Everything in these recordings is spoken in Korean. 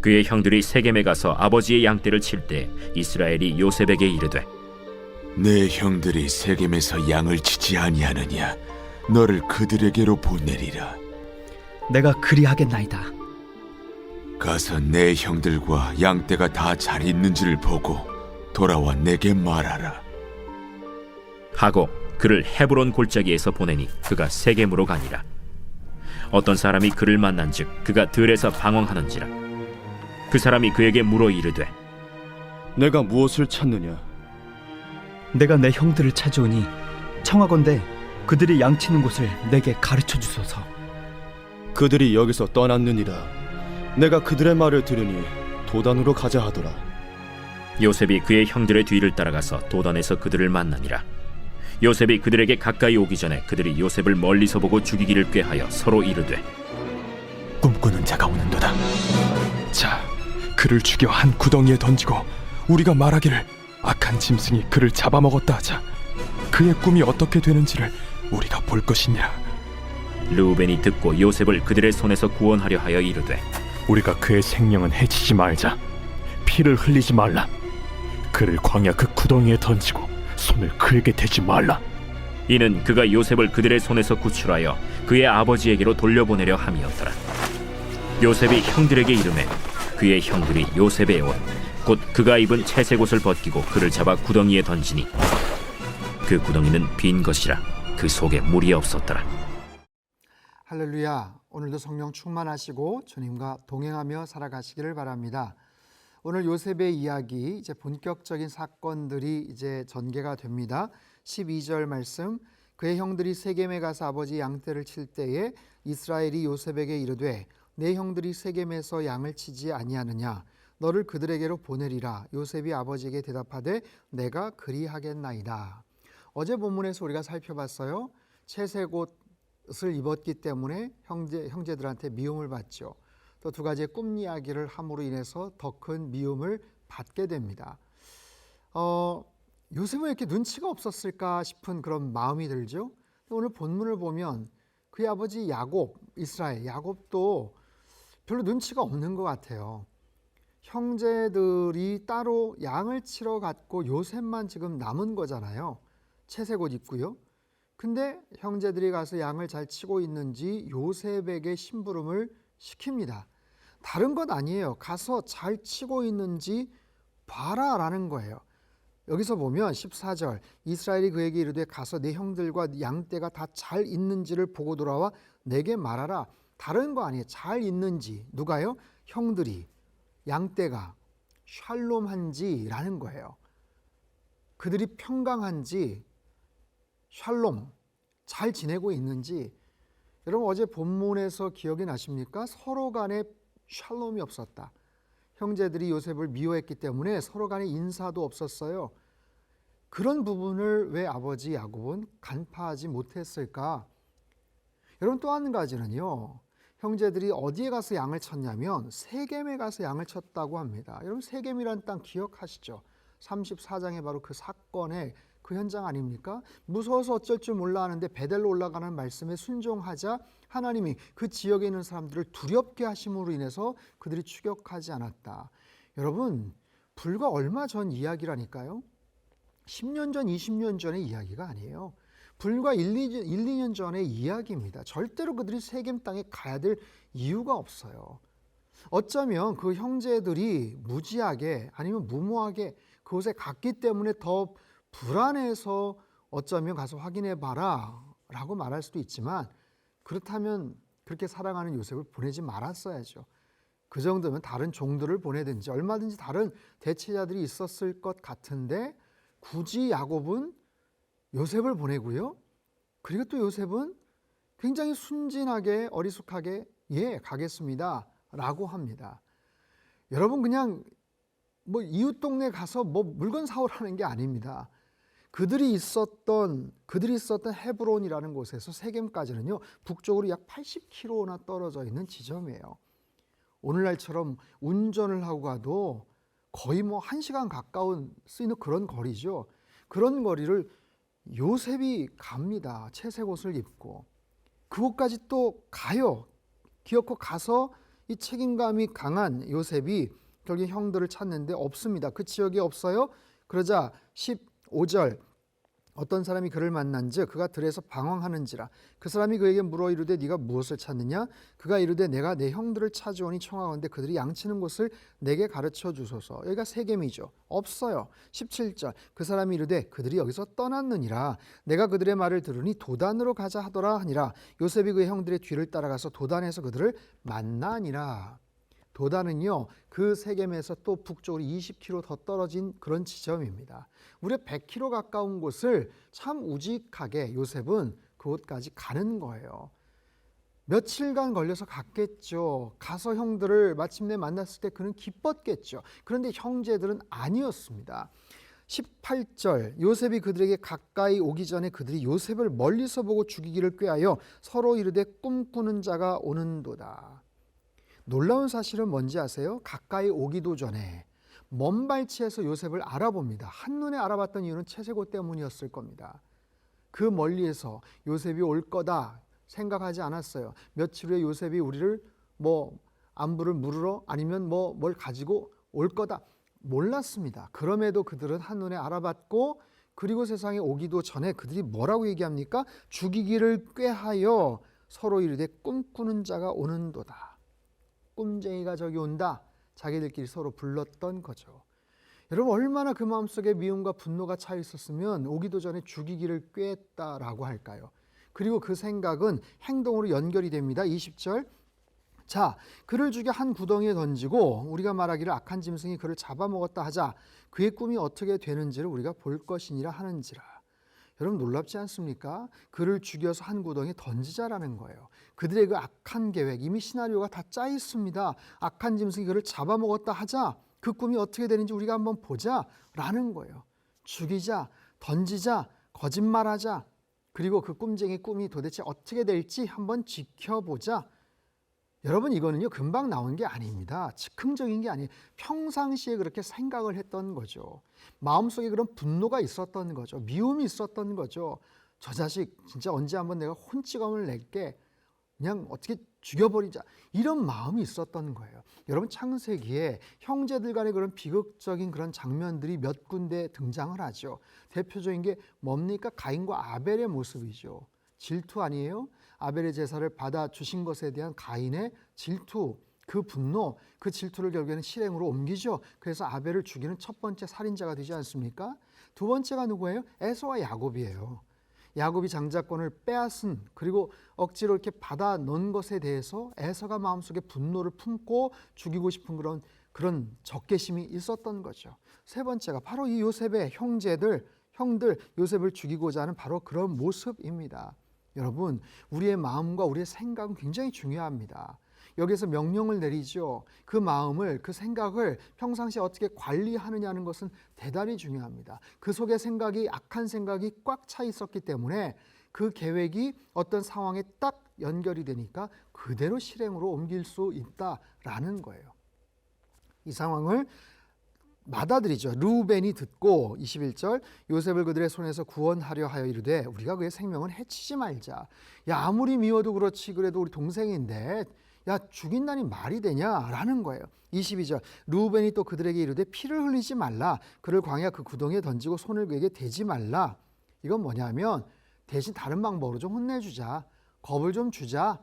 그의 형들이 세겜에 가서 아버지의 양떼를 칠 때 이스라엘이 요셉에게 이르되 내 형들이 세겜에서 양을 치지 아니하느냐? 너를 그들에게로 보내리라. 내가 그리하겠나이다. 가서 내 형들과 양떼가 다 잘 있는지를 보고 돌아와 내게 말하라. 하고 그를 헤브론 골짜기에서 보내니 그가 세겜으로 가니라. 어떤 사람이 그를 만난즉 그가 들에서 방황하는지라. 그 사람이 그에게 물어 이르되 내가 무엇을 찾느냐? 내가 내 형들을 찾아오니 청하건대 그들이 양치는 곳을 내게 가르쳐 주소서. 그들이 여기서 떠났느니라. 내가 그들의 말을 들으니 도단으로 가자 하더라. 요셉이 그의 형들의 뒤를 따라가서 도단에서 그들을 만나니라. 요셉이 그들에게 가까이 오기 전에 그들이 요셉을 멀리서 보고 죽이기를 꾀하여 서로 이르되 꿈꾸는 자가 오는도다. 자, 그를 죽여 한 구덩이에 던지고 우리가 말하기를 악한 짐승이 그를 잡아먹었다 하자. 그의 꿈이 어떻게 되는지를 우리가 볼 것이니라. 르우벤이 듣고 요셉을 그들의 손에서 구원하려 하여 이르되 우리가 그의 생명은 해치지 말자. 피를 흘리지 말라. 그를 광야 그 구덩이에 던지고 손을 그에게 대지 말라. 이는 그가 요셉을 그들의 손에서 구출하여 그의 아버지에게로 돌려보내려 함이었더라. 요셉이 형들에게 이르매 그의 형들이 요셉의 옷 곧 그가 입은 채색 옷을 벗기고 그를 잡아 구덩이에 던지니 그 구덩이는 빈 것이라 그 속에 물이 없었더라. 할렐루야. 오늘도 성령 충만하시고 주님과 동행하며 살아가시기를 바랍니다. 오늘 요셉의 이야기, 이제 본격적인 사건들이 이제 전개가 됩니다. 12절 말씀, 그의 형들이 세겜에 가서 아버지 양떼를 칠 때에 이스라엘이 요셉에게 이르되 내 형들이 세겜에서 양을 치지 아니하느냐? 너를 그들에게로 보내리라. 요셉이 아버지에게 대답하되 내가 그리하겠나이다. 어제 본문에서 우리가 살펴봤어요. 채색 옷을 입었기 때문에 형제들한테 미움을 받죠. 또 두 가지의 꿈 이야기를 함으로 인해서 더 큰 미움을 받게 됩니다. 요셉은 이렇게 눈치가 없었을까 싶은 그런 마음이 들죠. 오늘 본문을 보면 그의 아버지 야곱, 이스라엘, 야곱도 별로 눈치가 없는 것 같아요. 형제들이 따로 양을 치러 갔고 요셉만 지금 남은 거잖아요. 채색 옷 입고요. 근데 형제들이 가서 양을 잘 치고 있는지 요셉에게 심부름을 시킵니다. 다른 것 아니에요. 가서 잘 치고 있는지 봐라라는 거예요. 여기서 보면 14절 이스라엘이 그에게 이르되 가서 내 형들과 양떼가 다 잘 있는지를 보고 돌아와 내게 말하라. 다른 거 아니에요. 잘 있는지. 누가요? 형들이 양떼가 샬롬한지라는 거예요. 그들이 평강한지 샬롬 잘 지내고 있는지. 여러분 어제 본문에서 기억이 나십니까? 서로 간에 샬롬이 없었다. 형제들이 요셉을 미워했기 때문에 서로 간에 인사도 없었어요. 그런 부분을 왜 아버지 야곱은 간파하지 못했을까? 여러분 또 한 가지는요. 형제들이 어디에 가서 양을 쳤냐면 세겜에 가서 양을 쳤다고 합니다. 여러분 세겜이라는 땅 기억하시죠? 34장에 바로 그 사건의 그 현장 아닙니까? 무서워서 어쩔 줄 몰라 하는데 베델로 올라가는 말씀에 순종하자 하나님이 그 지역에 있는 사람들을 두렵게 하심으로 인해서 그들이 추격하지 않았다. 여러분 불과 얼마 전 이야기라니까요. 10년 전, 20년 전의 이야기가 아니에요. 불과 1, 2년 전의 이야기입니다. 절대로 그들이 세겜 땅에 가야 될 이유가 없어요. 어쩌면 그 형제들이 무지하게 아니면 무모하게 그곳에 갔기 때문에 더 불안해서 어쩌면 가서 확인해 봐라 라고 말할 수도 있지만 그렇다면 그렇게 사랑하는 요셉을 보내지 말았어야죠. 그 정도면 다른 종들을 보내든지 얼마든지 다른 대체자들이 있었을 것 같은데 굳이 야곱은 요셉을 보내고요. 그리고 또 요셉은 굉장히 순진하게 어리숙하게 예 가겠습니다 라고 합니다. 여러분 그냥 뭐 이웃 동네 가서 뭐 물건 사오라는 게 아닙니다. 그들이 있었던 헤브론이라는 곳에서 세겜까지는요 북쪽으로 약 80km나 떨어져 있는 지점이에요. 오늘날처럼 운전을 하고 가도 거의 뭐 1시간 가까운 쓰이는 그런 거리죠. 그런 거리를 요셉이 갑니다. 채색 옷을 입고 그곳까지 또 가요. 기어코 가서 이 책임감이 강한 요셉이 결국 형들을 찾는데 없습니다. 그 지역에 없어요. 그러자 15절 어떤 사람이 그를 만난즉 그가 들에서 방황하는지라. 그 사람이 그에게 물어 이르되 네가 무엇을 찾느냐? 그가 이르되 내가 내 형들을 찾으오니 청하건대 그들이 양치는 곳을 내게 가르쳐 주소서. 여기가 세겜이죠. 없어요. 17절 그 사람이 이르되 그들이 여기서 떠났느니라. 내가 그들의 말을 들으니 도단으로 가자 하더라 하니라. 요셉이 그의 형들의 뒤를 따라가서 도단에서 그들을 만나니라. 도단은요, 그 세겜에서 또 북쪽으로 20km 더 떨어진 그런 지점입니다. 무려 100km 가까운 곳을 참 우직하게 요셉은 그곳까지 가는 거예요. 며칠간 걸려서 갔겠죠. 가서 형들을 마침내 만났을 때 그는 기뻤겠죠. 그런데 형제들은 아니었습니다. 18절 요셉이 그들에게 가까이 오기 전에 그들이 요셉을 멀리서 보고 죽이기를 꾀하여 서로 이르되 꿈꾸는 자가 오는도다. 놀라운 사실은 뭔지 아세요? 가까이 오기도 전에 먼 발치에서 요셉을 알아봅니다. 한눈에 알아봤던 이유는 채색옷 때문이었을 겁니다. 그 멀리에서 요셉이 올 거다 생각하지 않았어요. 며칠 후에 요셉이 우리를 안부를 물으러 아니면 뭘 가지고 올 거다 몰랐습니다. 그럼에도 그들은 한눈에 알아봤고 그리고 세상에 오기도 전에 그들이 뭐라고 얘기합니까? 죽이기를 꾀하여 서로 이르되 꿈꾸는 자가 오는도다. 꿈쟁이가 저기 온다. 자기들끼리 서로 불렀던 거죠. 여러분 얼마나 그 마음속에 미움과 분노가 차 있었으면 오기도 전에 죽이기를 꾀했다라고 할까요? 그리고 그 생각은 행동으로 연결이 됩니다. 20절 자 그를 죽여 한 구덩이에 던지고 우리가 말하기를 악한 짐승이 그를 잡아먹었다 하자 그의 꿈이 어떻게 되는지를 우리가 볼 것이니라 하는지라. 여러분 놀랍지 않습니까? 그를 죽여서 한 구덩이에 던지자라는 거예요. 그들의 그 악한 계획 이미 시나리오가 다 짜 있습니다. 악한 짐승이 그를 잡아먹었다 하자 그 꿈이 어떻게 되는지 우리가 한번 보자 라는 거예요. 죽이자, 던지자, 거짓말하자 그리고 그 꿈쟁이 꿈이 도대체 어떻게 될지 한번 지켜보자. 여러분 이거는요 금방 나온 게 아닙니다. 즉흥적인 게 아니에요. 평상시에 그렇게 생각을 했던 거죠. 마음속에 그런 분노가 있었던 거죠. 미움이 있었던 거죠. 저 자식 진짜 언제 한번 내가 혼찌검을 낼게. 그냥 어떻게 죽여버리자. 이런 마음이 있었던 거예요. 여러분 창세기에 형제들 간의 그런 비극적인 그런 장면들이 몇 군데 등장을 하죠. 대표적인 게 뭡니까? 가인과 아벨의 모습이죠. 질투 아니에요? 아벨의 제사를 받아주신 것에 대한 가인의 질투, 그 분노, 그 질투를 결국에는 실행으로 옮기죠. 그래서 아벨을 죽이는 첫 번째 살인자가 되지 않습니까? 두 번째가 누구예요? 에서와 야곱이에요. 야곱이 장자권을 빼앗은 그리고 억지로 이렇게 받아 놓은 것에 대해서 에서가 마음속에 분노를 품고 죽이고 싶은 그런 적개심이 있었던 거죠. 세 번째가 바로 이 요셉의 형들 요셉을 죽이고자 하는 바로 그런 모습입니다. 여러분 우리의 마음과 우리의 생각은 굉장히 중요합니다. 여기서 명령을 내리죠. 그 마음을 그 생각을 평상시에 어떻게 관리하느냐는 것은 대단히 중요합니다. 그 속에 악한 생각이 꽉 차 있었기 때문에 그 계획이 어떤 상황에 딱 연결이 되니까 그대로 실행으로 옮길 수 있다라는 거예요. 이 상황을 맏아들이죠. 르우벤이 듣고 21절 요셉을 그들의 손에서 구원하려 하여 이르되 우리가 그의 생명을 해치지 말자. 야 아무리 미워도 그렇지 그래도 우리 동생인데 야 죽인다니 말이 되냐라는 거예요. 22절 르우벤이 또 그들에게 이르되 피를 흘리지 말라. 그를 광야 그 구덩이에 던지고 손을 그에게 대지 말라. 이건 뭐냐면 대신 다른 방법으로 좀 혼내주자. 겁을 좀 주자.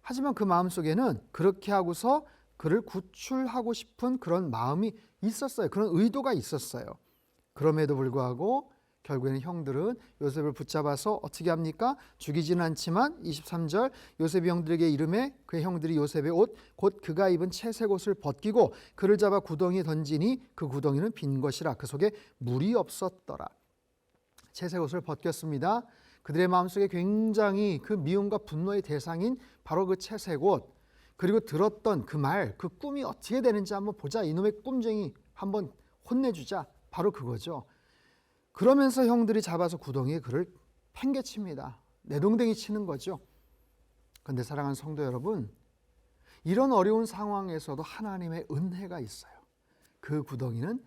하지만 그 마음속에는 그렇게 하고서 그를 구출하고 싶은 그런 마음이 있었어요. 그런 의도가 있었어요. 그럼에도 불구하고 결국에는 형들은 요셉을 붙잡아서 어떻게 합니까? 죽이지는 않지만 23절 요셉이 형들에게 이르매 그의 형들이 요셉의 옷 곧 그가 입은 채색 옷을 벗기고 그를 잡아 구덩이에 던지니 그 구덩이는 빈 것이라 그 속에 물이 없었더라. 채색 옷을 벗겼습니다. 그들의 마음속에 굉장히 그 미움과 분노의 대상인 바로 그 채색 옷 그리고 들었던 그 말, 그 꿈이 어떻게 되는지 한번 보자. 이놈의 꿈쟁이 한번 혼내주자. 바로 그거죠. 그러면서 형들이 잡아서 구덩이에 그를 팽개칩니다. 내동댕이 치는 거죠. 그런데 사랑하는 성도 여러분, 이런 어려운 상황에서도 하나님의 은혜가 있어요. 그 구덩이는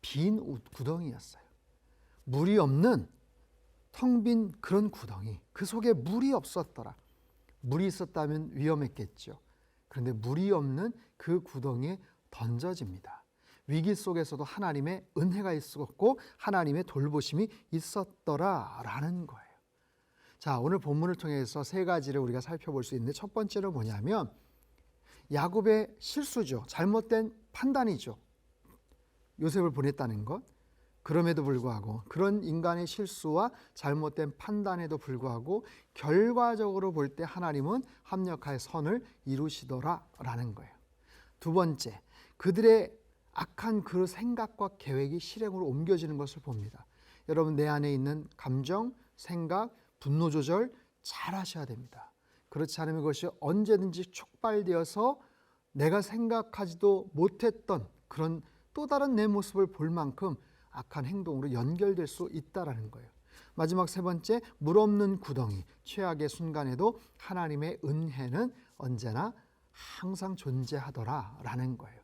빈 구덩이였어요. 물이 없는 텅 빈 그런 구덩이. 그 속에 물이 없었더라. 물이 있었다면 위험했겠죠. 그런데 물이 없는 그 구덩이에 던져집니다. 위기 속에서도 하나님의 은혜가 있었고 하나님의 돌보심이 있었더라라는 거예요. 자, 오늘 본문을 통해서 세 가지를 우리가 살펴볼 수 있는데, 첫 번째는 뭐냐면 야곱의 실수죠. 잘못된 판단이죠. 요셉을 보냈다는 것. 그럼에도 불구하고, 그런 인간의 실수와 잘못된 판단에도 불구하고 결과적으로 볼 때 하나님은 합력하여 선을 이루시더라라는 거예요. 두 번째, 그들의 악한 그 생각과 계획이 실행으로 옮겨지는 것을 봅니다. 여러분, 내 안에 있는 감정, 생각, 분노 조절 잘 하셔야 됩니다. 그렇지 않으면 그것이 언제든지 촉발되어서 내가 생각하지도 못했던 그런 또 다른 내 모습을 볼 만큼 악한 행동으로 연결될 수 있다는 거예요. 마지막 세 번째, 물 없는 구덩이, 최악의 순간에도 하나님의 은혜는 언제나 항상 존재하더라라는 거예요.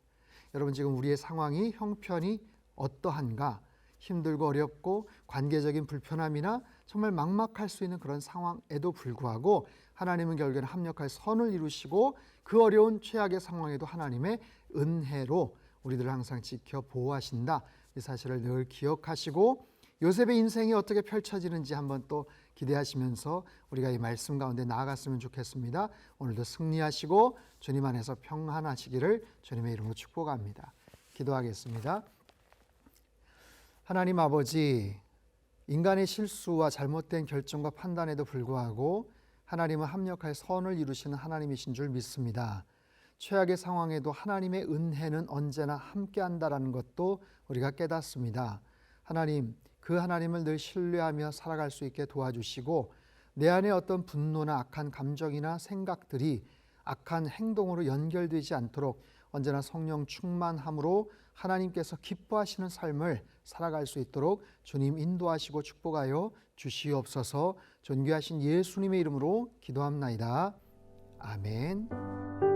여러분, 지금 우리의 상황이 형편이 어떠한가, 힘들고 어렵고 관계적인 불편함이나 정말 막막할 수 있는 그런 상황에도 불구하고 하나님은 결국에는 합력할 선을 이루시고 그 어려운 최악의 상황에도 하나님의 은혜로 우리들을 항상 지켜 보호하신다. 이 사실을 늘 기억하시고 요셉의 인생이 어떻게 펼쳐지는지 한번 또 기대하시면서 우리가 이 말씀 가운데 나아갔으면 좋겠습니다. 오늘도 승리하시고 주님 안에서 평안하시기를 주님의 이름으로 축복합니다. 기도하겠습니다. 하나님 아버지, 인간의 실수와 잘못된 결정과 판단에도 불구하고 하나님은 합력하여 선을 이루시는 하나님이신 줄 믿습니다. 최악의 상황에도 하나님의 은혜는 언제나 함께한다라는 것도 우리가 깨닫습니다. 하나님, 그 하나님을 늘 신뢰하며 살아갈 수 있게 도와주시고 내 안에 어떤 분노나 악한 감정이나 생각들이 악한 행동으로 연결되지 않도록 언제나 성령 충만함으로 하나님께서 기뻐하시는 삶을 살아갈 수 있도록 주님 인도하시고 축복하여 주시옵소서. 존귀하신 예수님의 이름으로 기도합나이다. 아멘.